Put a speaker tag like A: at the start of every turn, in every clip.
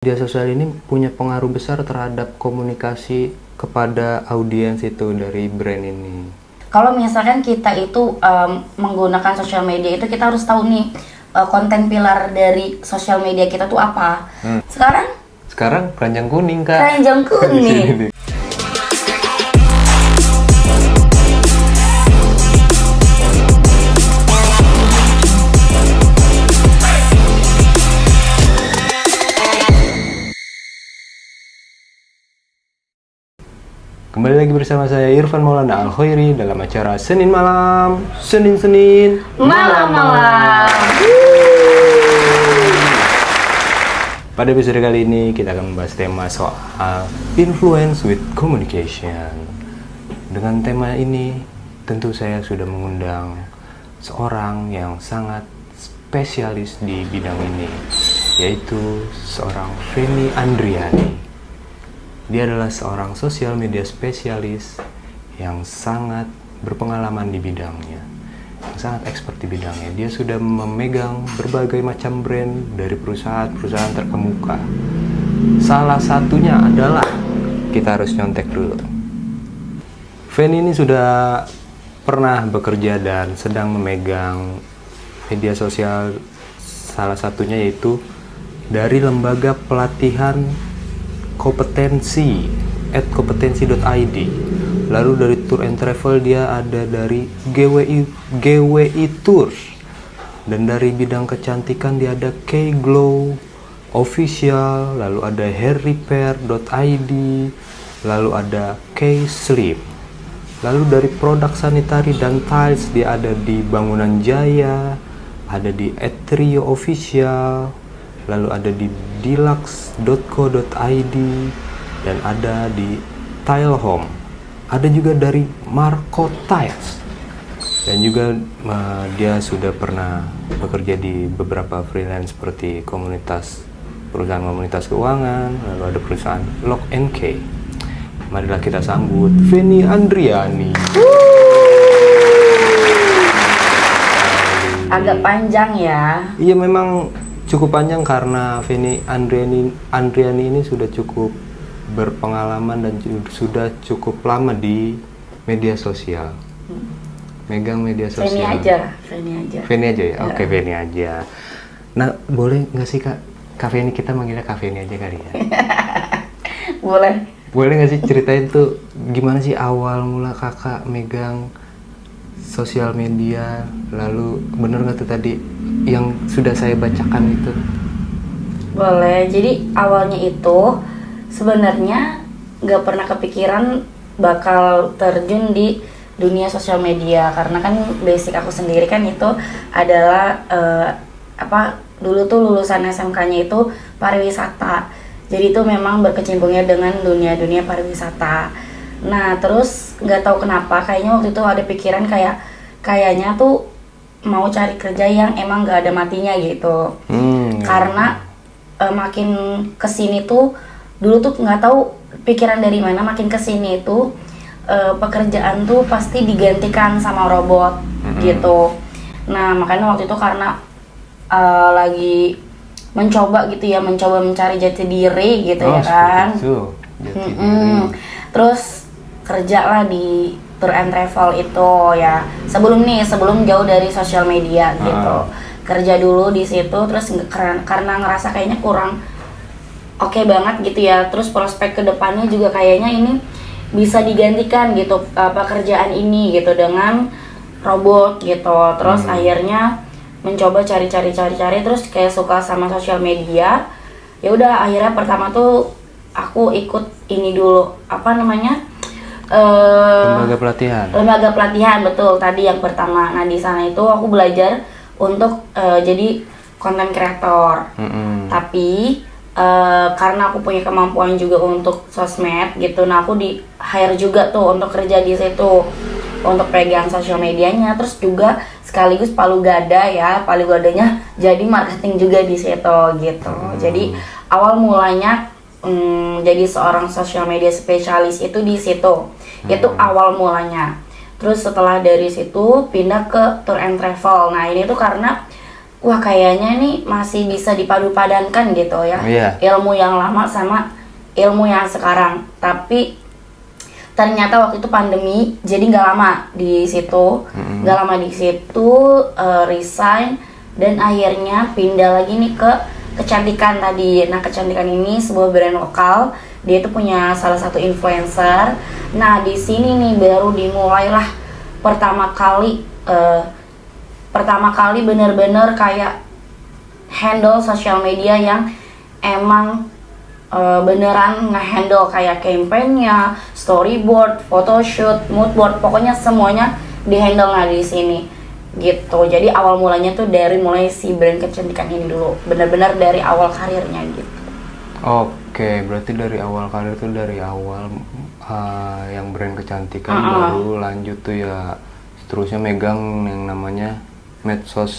A: Media sosial ini punya pengaruh besar terhadap komunikasi kepada audiens itu dari brand ini.
B: Kalau misalkan kita itu menggunakan sosial media itu kita harus tahu nih konten pilar dari sosial media kita tuh apa.
A: Sekarang keranjang kuning, Kak.
B: Keranjang kuning.
A: Kembali lagi bersama saya Irfan Maulana Al-Khairi dalam acara Senin Malam, Senin
B: Malam.
A: Pada episode kali ini kita akan membahas tema soal influence with communication. Dengan tema ini tentu saya sudah mengundang seorang yang sangat spesialis di bidang ini, yaitu seorang Feni Andriani. Dia adalah seorang sosial media spesialis yang sangat berpengalaman di bidangnya, yang sangat expert di bidangnya. Dia sudah memegang berbagai macam brand dari perusahaan-perusahaan terkemuka. Salah satunya adalah, kita harus nyontek dulu. Feni ini sudah pernah bekerja dan sedang memegang media sosial, salah satunya yaitu dari lembaga pelatihan kompetensi @kompetensi.id. Lalu dari Tour and Travel dia ada dari GWI Tours, dan dari bidang kecantikan dia ada K-Glow Official, lalu ada hairrepair.id, lalu ada K-Sleep. Lalu dari produk sanitary dan tiles dia ada di Bangunan Jaya, ada di Etrio Official, lalu ada di deluxe.co.id, dan ada di Tile Home. Ada juga dari Marco Tiles, dan juga dia sudah pernah bekerja di beberapa freelance seperti perusahaan komunitas keuangan, lalu ada perusahaan Lock & Key. Marilah kita sambut Feni Andriani.
B: Agak panjang ya.
A: Iya, memang cukup panjang karena Feni Andriani ini sudah cukup berpengalaman dan sudah cukup lama di media sosial. Megang media sosial. Feni aja ya? Oke, Feni aja. Nah, boleh nggak sih Kak Feni, kita manggilnya Kak Feni aja kali ya? Boleh nggak sih ceritain tuh gimana sih awal mula kakak megang sosial media, lalu bener nggak tuh tadi yang sudah saya bacakan itu?
B: Boleh. Jadi awalnya itu sebenarnya nggak pernah kepikiran bakal terjun di dunia sosial media, karena kan basic aku sendiri kan itu adalah dulu tuh lulusan SMK-nya itu pariwisata. Jadi itu memang berkecimpungnya dengan dunia pariwisata. Nah terus nggak tahu kenapa kayaknya waktu itu ada pikiran kayaknya tuh mau cari kerja yang emang nggak ada matinya gitu. Karena makin kesini tuh, dulu tuh nggak tahu pikiran dari mana, makin kesini tuh pekerjaan tuh pasti digantikan sama robot gitu. Nah makanya waktu itu karena lagi mencoba mencari jati diri gitu ya kan. Terus kerja lah di Tour and Travel itu ya, sebelum jauh dari sosial media gitu. Kerja dulu di situ, terus karena ngerasa kayaknya kurang oke banget gitu ya. Terus prospek kedepannya juga kayaknya ini bisa digantikan gitu, pekerjaan ini gitu dengan robot gitu. Terus akhirnya mencoba cari terus kayak suka sama sosial media. Ya udah, akhirnya pertama tuh aku ikut ini dulu, lembaga pelatihan, betul, tadi yang pertama. Nah di sana itu aku belajar untuk jadi content creator. Tapi karena aku punya kemampuan juga untuk sosmed gitu, nah aku di hire juga tuh untuk kerja di situ, untuk pegang sosial medianya, terus juga sekaligus palu gadanya jadi marketing juga di situ gitu. Jadi awal mulanya jadi seorang sosial media spesialis itu di situ. Itu awal mulanya. Terus setelah dari situ pindah ke Tour and Travel. Nah ini tuh karena wah kayaknya nih masih bisa dipadu-padankan gitu ya.
A: Iya.
B: Ilmu yang lama sama ilmu yang sekarang. Tapi ternyata waktu itu pandemi, jadi nggak lama di situ, resign dan akhirnya pindah lagi nih ke kecantikan tadi. Nah, kecantikan ini sebuah brand lokal, dia itu punya salah satu influencer. Nah, di sini nih baru dimulailah pertama kali bener-bener kayak handle sosial media yang emang beneran ngehandle kayak campaign-nya, storyboard, photoshoot, moodboard, pokoknya semuanya dihandle di sini gitu. Jadi awal mulanya tuh dari mulai si brand kecantikan ini dulu, bener-bener dari awal karirnya gitu.
A: Oke, berarti dari awal karir tuh dari awal yang brand kecantikan baru lanjut tuh ya seterusnya megang yang namanya medsos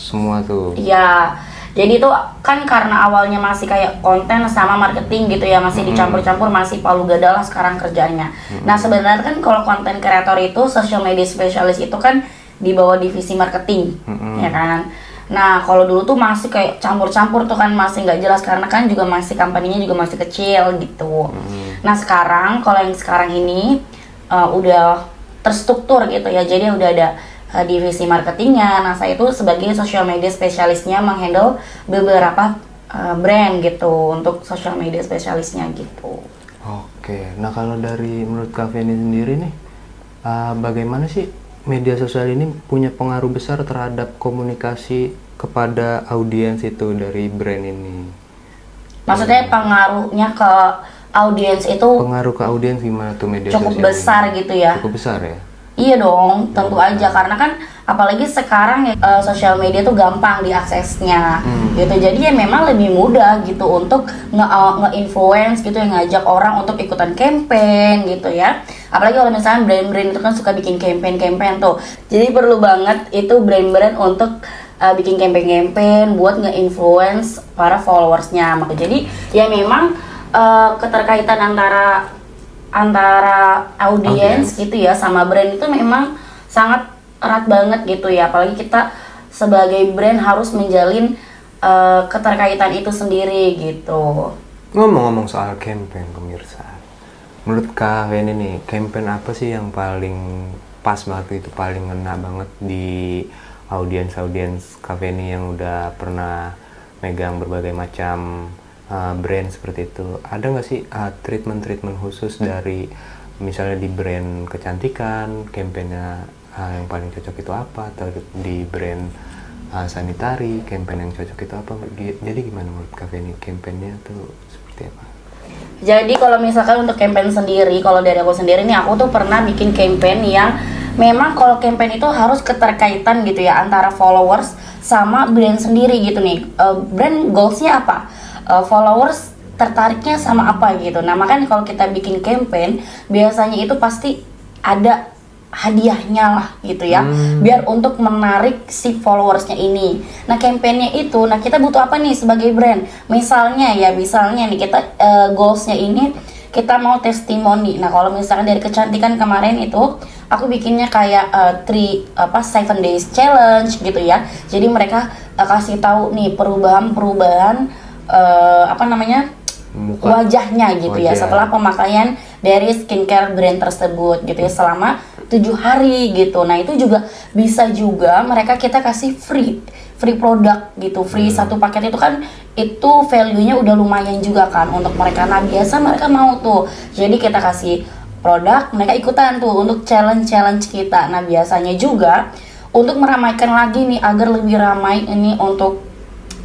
A: semua tuh.
B: Iya. Jadi itu kan karena awalnya masih kayak konten sama marketing gitu ya, masih dicampur-campur, masih palu gada lah sekarang kerjanya. Nah sebenarnya kan kalau konten kreator itu, social media specialist itu kan di bawah divisi marketing, ya kan. Nah kalau dulu tuh masih kayak campur-campur tuh kan, masih nggak jelas karena kan juga masih company-nya juga masih kecil gitu. Nah sekarang kalau yang sekarang ini udah terstruktur gitu ya, jadi udah ada divisi marketingnya. Nah saya itu sebagai social media spesialisnya menghandle beberapa brand gitu untuk social media spesialisnya gitu.
A: Oke, nah kalau dari menurut Kak Feni sendiri nih, bagaimana sih media sosial ini punya pengaruh besar terhadap komunikasi kepada audiens itu dari brand ini?
B: Maksudnya pengaruhnya ke audiens itu?
A: Pengaruh ke audiens gimana tuh media
B: cukup
A: sosial
B: besar
A: ini?
B: Gitu ya?
A: Cukup besar ya?
B: Iya dong, tentu aja karena kan apalagi sekarang ya sosial media tuh gampang diaksesnya gitu. Jadi ya memang lebih mudah gitu untuk nge-influence gitu, yang ngajak orang untuk ikutan campaign gitu ya. Apalagi kalau misalnya brand-brand itu kan suka bikin campaign tuh. Jadi perlu banget itu brand-brand untuk bikin campaign buat nge-influence para followersnya. Jadi ya memang keterkaitan antara audiens gitu ya sama brand itu memang sangat erat banget gitu ya. Apalagi kita sebagai brand harus menjalin keterkaitan itu sendiri gitu.
A: Ngomong-ngomong soal campaign pemirsa, menurut Kak Feni nih, campaign apa sih yang paling pas banget itu, paling ngena banget di audiens Kak Feni yang udah pernah megang berbagai macam brand seperti itu? Ada nggak sih treatment khusus dari misalnya di brand kecantikan, campaignnya yang paling cocok itu apa, atau di brand sanitary, campaign yang cocok itu apa? Jadi gimana menurut Kak Feni campaignnya tuh seperti apa?
B: Jadi kalau misalkan untuk campaign sendiri, kalau dari aku sendiri nih, aku tuh pernah bikin campaign yang memang kalau campaign itu harus keterkaitan gitu ya antara followers sama brand sendiri gitu nih. Brand goalsnya apa? Followers tertariknya sama apa gitu. Nah makanya kalau kita bikin campaign biasanya itu pasti ada hadiahnya lah gitu ya, biar untuk menarik si followersnya ini. Nah campaignnya itu, nah kita butuh apa nih sebagai brand? Misalnya nih kita goalsnya ini kita mau testimoni. Nah kalau misalkan dari kecantikan kemarin itu aku bikinnya kayak 7 days challenge gitu ya. Jadi mereka kasih tahu nih perubahan wajahnya gitu ya setelah pemakaian dari skincare brand tersebut gitu ya selama 7 hari gitu. Nah itu juga bisa juga kita kasih free produk gitu, free satu paket itu kan itu value-nya udah lumayan juga kan untuk mereka. Nah biasa mereka mau tuh, jadi kita kasih produk, mereka ikutan tuh untuk challenge kita. Nah biasanya juga untuk meramaikan lagi nih agar lebih ramai ini untuk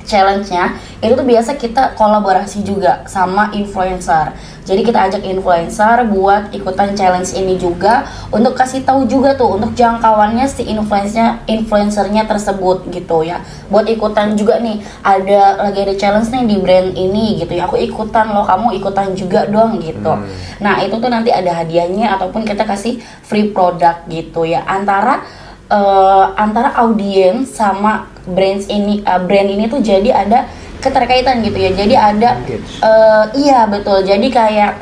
B: challenge-nya, itu tuh biasa kita kolaborasi juga sama influencer. Jadi kita ajak influencer buat ikutan challenge ini juga untuk kasih tahu juga tuh untuk jangkauannya si influencernya tersebut gitu ya. Buat ikutan juga nih, lagi ada challenge nih di brand ini gitu ya. Aku ikutan loh, kamu ikutan juga dong gitu. Nah, itu tuh nanti ada hadiahnya ataupun kita kasih free product gitu ya. Antara audiens sama brand ini tuh jadi ada keterkaitan gitu ya. Jadi ada iya betul. Jadi kayak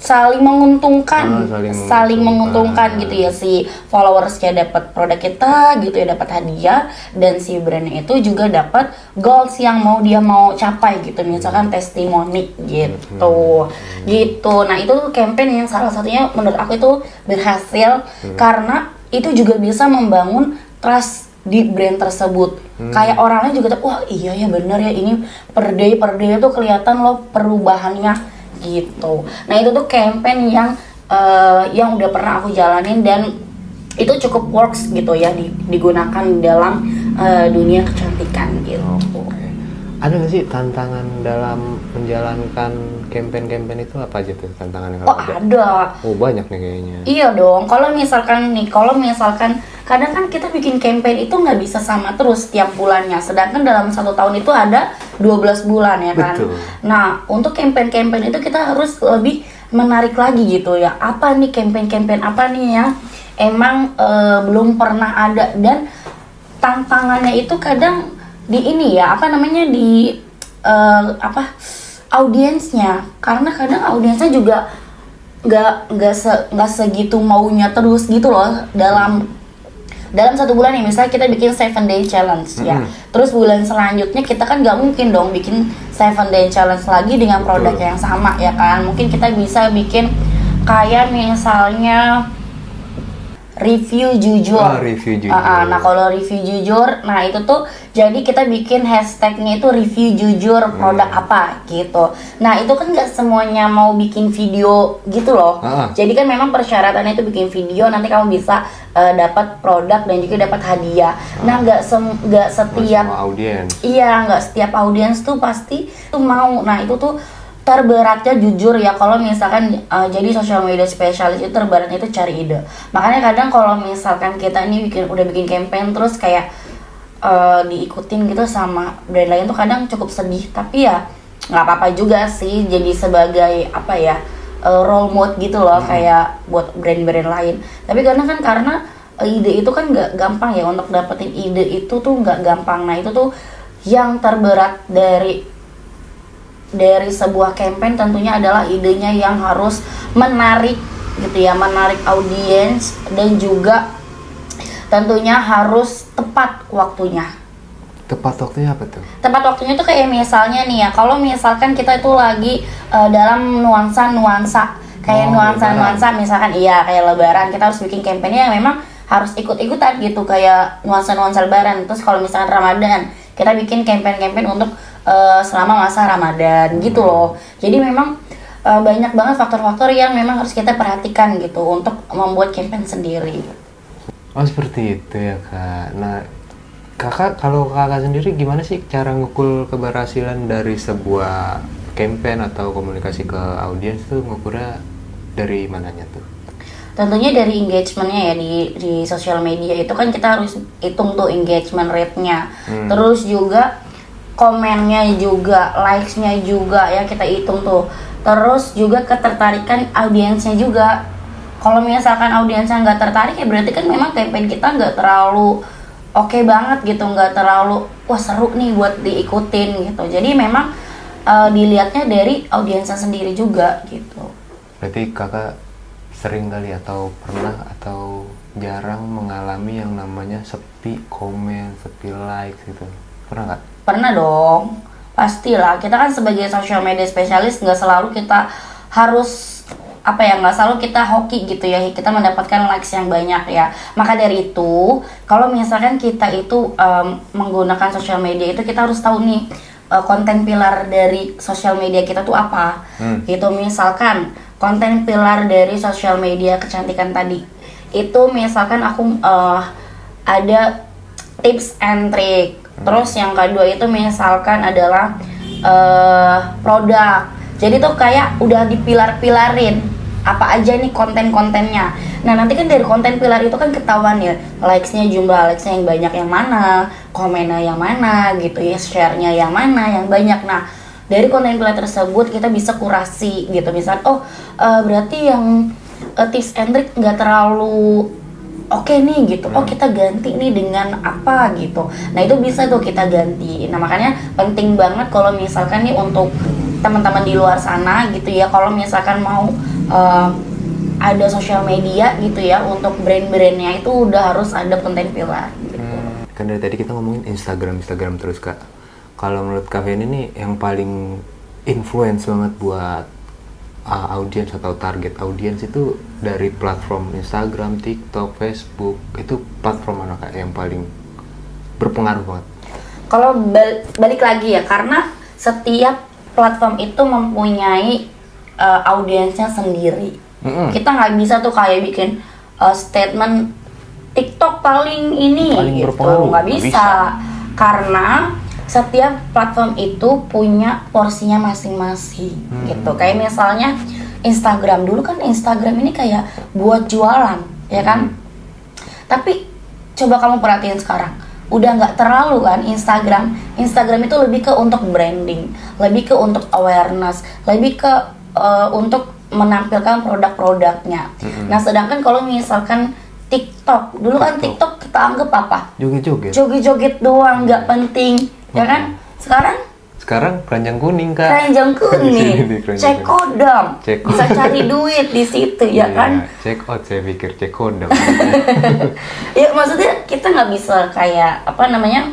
B: saling menguntungkan,
A: Saling menguntungkan.
B: gitu ya, si followersnya dapat produk kita gitu ya, dapat hadiah, dan si brandnya itu juga dapat goals yang dia mau capai gitu, misalkan testimoni gitu. Nah itu tuh campaign yang salah satunya menurut aku itu berhasil karena itu juga bisa membangun trust di brand tersebut. Kayak orangnya juga tuh, wah iya ya bener ya, ini per day tuh kelihatan loh perubahannya gitu. Nah itu tuh campaign yang udah pernah aku jalanin dan itu cukup works gitu ya, digunakan dalam dunia kecantikan gitu.
A: Oke. Ada nggak sih tantangan dalam menjalankan campaign itu, apa aja tuh tantangannya kalau
B: Ada.
A: Oh banyak nih kayaknya.
B: Iya dong, kalau misalkan kadang kan kita bikin campaign itu nggak bisa sama terus tiap bulannya, sedangkan dalam 1 tahun itu ada 12 bulan ya kan.
A: Betul.
B: Nah untuk campaign itu kita harus lebih menarik lagi gitu ya, apa nih campaign apa nih yang emang belum pernah ada, dan tantangannya itu kadang di ini ya, di audiensnya, karena kadang audiensnya juga nggak segitu maunya terus gitu loh dalam 1 bulan nih. Misalnya kita bikin 7 day challenge ya, terus bulan selanjutnya kita kan nggak mungkin dong bikin 7 day challenge lagi dengan produk yang sama ya kan. Mungkin kita bisa bikin kayak misalnya review jujur. Nah kalau review jujur, nah itu tuh jadi kita bikin hashtagnya itu review jujur produk apa gitu. Nah itu kan nggak semuanya mau bikin video gitu loh. Jadi kan memang persyaratannya itu bikin video, nanti kamu bisa dapat produk dan juga dapat hadiah. Nah nggak setiap
A: audiens.
B: Iya, nggak setiap audiens tuh pasti tuh mau. Nah itu tuh terberatnya jujur ya, kalau misalkan jadi social media spesialis itu terberatnya itu cari ide. Makanya kadang kalau misalkan kita ini udah bikin campaign terus kayak diikutin gitu sama brand lain tuh kadang cukup sedih, tapi ya nggak apa-apa juga sih, jadi sebagai role model gitu loh, kayak buat brand-brand lain. Tapi karena ide itu kan nggak gampang ya, untuk dapetin ide itu tuh nggak gampang. Nah itu tuh yang terberat dari sebuah campaign tentunya adalah idenya yang harus menarik gitu ya, menarik audiens, dan juga tentunya harus tepat waktunya.
A: Tepat waktunya apa tuh?
B: Tepat waktunya tuh kayak misalnya nih ya, kalau misalkan kita itu lagi dalam nuansa kayak nuansa misalkan kayak lebaran, kita harus bikin campaign yang memang harus ikut-ikutan gitu, kayak nuansa lebaran. Terus kalau misalkan Ramadan, kita bikin campaign untuk selama masa Ramadan gitu loh. Jadi memang banyak banget faktor-faktor yang memang harus kita perhatikan gitu untuk membuat campaign sendiri.
A: Oh seperti itu ya Kak. Nah kalau kakak sendiri gimana sih cara ngukur keberhasilan dari sebuah campaign atau komunikasi ke audiens tuh, ngukurnya dari mananya tuh?
B: Tentunya dari engagementnya ya, di sosial media itu kan kita harus hitung tuh engagement rate-nya. Terus juga komennya juga, likes-nya juga ya kita hitung tuh. Terus juga ketertarikan audiensnya juga. Kalau misalkan audiensnya nggak tertarik ya berarti kan memang campaign kita nggak terlalu oke banget gitu, nggak terlalu wah seru nih buat diikutin gitu. Jadi memang dilihatnya dari audiensnya sendiri juga gitu.
A: Berarti kakak sering kali atau pernah atau jarang mengalami yang namanya sepi komen, sepi like gitu, pernah nggak?
B: Pernah dong, pastilah. Kita kan sebagai social media spesialis nggak selalu kita harus nggak selalu kita hoki gitu ya, kita mendapatkan likes yang banyak ya. Maka dari itu, kalau misalkan kita itu menggunakan social media itu, kita harus tahu nih konten pilar dari social media kita tuh apa. Gitu, misalkan konten pilar dari social media kecantikan tadi itu, misalkan aku ada tips and trick. Terus yang kedua itu misalkan adalah produk. Jadi tuh kayak udah dipilar-pilarin apa aja nih konten-kontennya. Nah nanti kan dari konten pilar itu kan ketahuan ya, likes-nya, jumlah likes-nya yang banyak yang mana, komennya yang mana gitu ya, share-nya yang mana yang banyak. Nah dari konten pilar tersebut kita bisa kurasi gitu. Misal berarti yang tips and trick nggak terlalu oke nih gitu, kita ganti nih dengan apa gitu. Nah itu bisa tuh kita ganti. Nah makanya penting banget kalau misalkan nih untuk teman-teman di luar sana gitu ya, kalau misalkan mau eh, ada sosial media gitu ya, untuk brand-brandnya itu udah harus ada konten pilar gitu.
A: Kan dari tadi kita ngomongin Instagram terus Kak. Kalau menurut Kak Feni nih yang paling influence banget buat audiens atau target audiens itu dari platform Instagram, TikTok, Facebook, itu platform mana Kak yang paling berpengaruh banget?
B: Kalau balik lagi ya, karena setiap platform itu mempunyai audiensnya sendiri. Kita nggak bisa tuh kayak bikin statement TikTok paling ini
A: Paling
B: gitu,
A: berpengaruh.
B: nggak bisa. Karena setiap platform itu punya porsinya masing-masing gitu. Kayak misalnya Instagram, dulu kan Instagram ini kayak buat jualan ya kan, tapi coba kamu perhatiin sekarang udah nggak terlalu kan. Instagram itu lebih ke untuk branding, lebih ke untuk awareness, lebih ke untuk menampilkan produk-produknya. Nah, sedangkan kalau misalkan TikTok, dulu kan TikTok kita anggap apa?
A: Joget-joget.
B: Joget-joget doang, nggak penting, ya kan? Sekarang
A: Keranjang kuning Kak.
B: keranjang kuning,
A: Di keranjang
B: cek
A: kuning.
B: kodam,
A: Cek
B: bisa cari duit di situ, ya
A: Iya,
B: kan?
A: check out saya pikir check kodam.
B: Ya maksudnya kita nggak bisa kayak apa namanya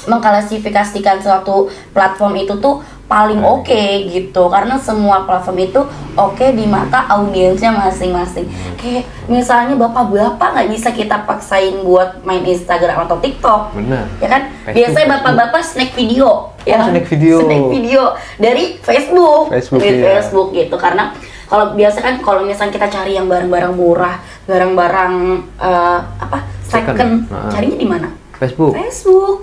B: mengklasifikasikan suatu platform itu tuh paling oke gitu, karena semua platform itu oke di mata audiensnya masing-masing. Kayak misalnya bapak-bapak nggak bisa kita paksain buat main Instagram atau TikTok,
A: Bener.
B: ya kan?
A: Facebook,
B: Biasanya bapak-bapak snack video, ya kan?
A: snack video.
B: Dari Facebook, dari
A: iya.
B: Facebook gitu. Karena kalau biasa kan kalau misalnya kita cari yang barang-barang murah, barang-barang second, carinya di mana?
A: Facebook.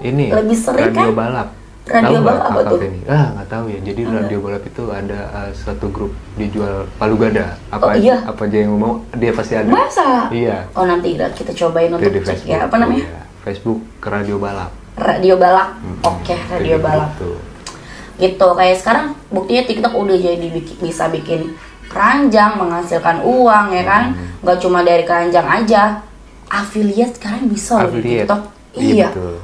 A: Ini
B: Lebih sering
A: radio
B: kan?
A: balap.
B: Radio
A: Tahu
B: balap
A: nggak,
B: apa
A: Kak
B: tuh?
A: Feni? Nggak tahu ya. Jadi radio balap itu ada satu grup dijual palu gada. Apa
B: Oh, iya?
A: apa aja yang mau dia pasti ada.
B: Masa?
A: Iya.
B: Oh, nanti kita cobain untuk
A: Di
B: cek
A: Facebook.
B: ya. Apa namanya?
A: Iya. Facebook ke radio balap.
B: Radio balap. Oke, radio balap.
A: Gitu.
B: Gitu. Kayak sekarang buktinya TikTok udah jadi bisa bikin keranjang, menghasilkan uang ya kan? Nggak cuma dari keranjang aja. Affiliate sekarang bisa loh di
A: Affiliate.
B: TikTok.
A: Iya,
B: Iya.
A: betul.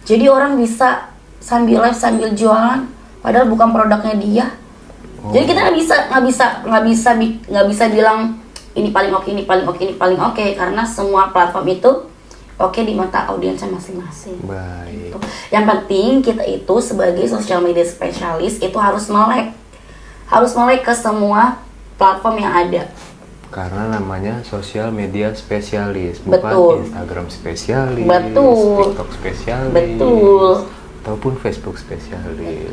B: Jadi orang bisa sambil live sambil jualan, padahal bukan produknya dia. Jadi kita nggak bisa bilang ini paling oke, ini paling oke, ini paling oke, karena semua platform itu oke di mata audiensnya masing-masing.
A: Baik.
B: Gitu. Yang penting kita itu sebagai social media spesialis itu harus melek ke semua platform yang ada.
A: Karena namanya sosial media spesialis, bukan
B: Betul.
A: Instagram spesialis,
B: Betul.
A: TikTok spesialis,
B: Betul.
A: ataupun Facebook spesialis.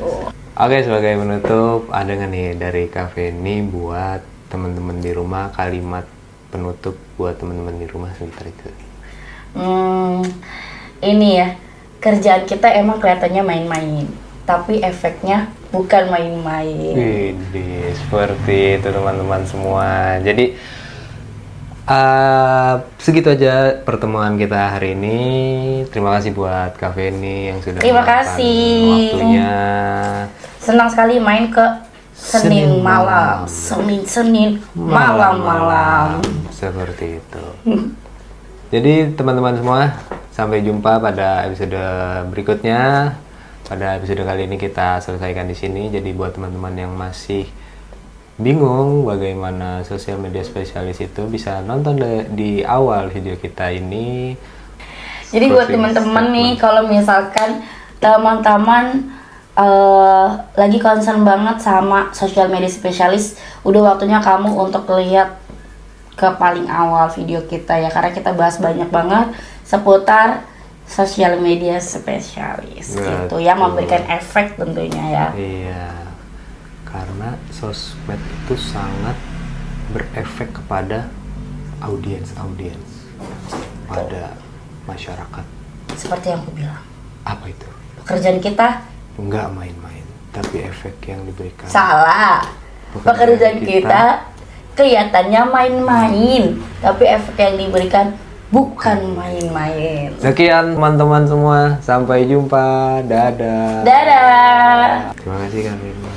A: Oke, sebagai penutup, ada nggak nih dari Kak Feni buat teman-teman di rumah, kalimat penutup buat teman-teman di rumah sebentar itu?
B: Ini ya, kerjaan kita emang kelihatannya main-main, tapi efeknya bukan main-main.
A: Widih, seperti itu teman-teman semua. Jadi segitu aja pertemuan kita hari ini. Terima kasih buat Kak Feni yang sudah
B: Terima
A: meluangkan
B: kasih.
A: waktunya.
B: Senang sekali main ke Senin
A: Senin
B: malam,
A: malam.
B: Senin malam.
A: Seperti itu. Jadi teman-teman semua, sampai jumpa pada episode berikutnya. Pada episode kali ini kita selesaikan di sini. Jadi buat teman-teman yang masih bingung bagaimana sosial media spesialis itu, bisa nonton di awal video kita ini.
B: Jadi buat teman-teman nih, kalau misalkan teman-teman lagi concern banget sama sosial media spesialis, udah waktunya kamu untuk lihat ke paling awal video kita ya, karena kita bahas banyak banget seputar sosial media spesialis gitu yang memberikan efek tentunya ya.
A: Iya, karena sosmed itu sangat berefek kepada audiens pada masyarakat.
B: Seperti yang aku bilang,
A: Apa itu?
B: pekerjaan kita
A: Enggak main-main, tapi efek yang diberikan.
B: salah. Pekerjaan kita kelihatannya main-main, tapi efek yang diberikan bukan main-main.
A: Sekian teman-teman semua, sampai jumpa. Dadah.
B: Dadah.
A: Terima kasih Kak Feni.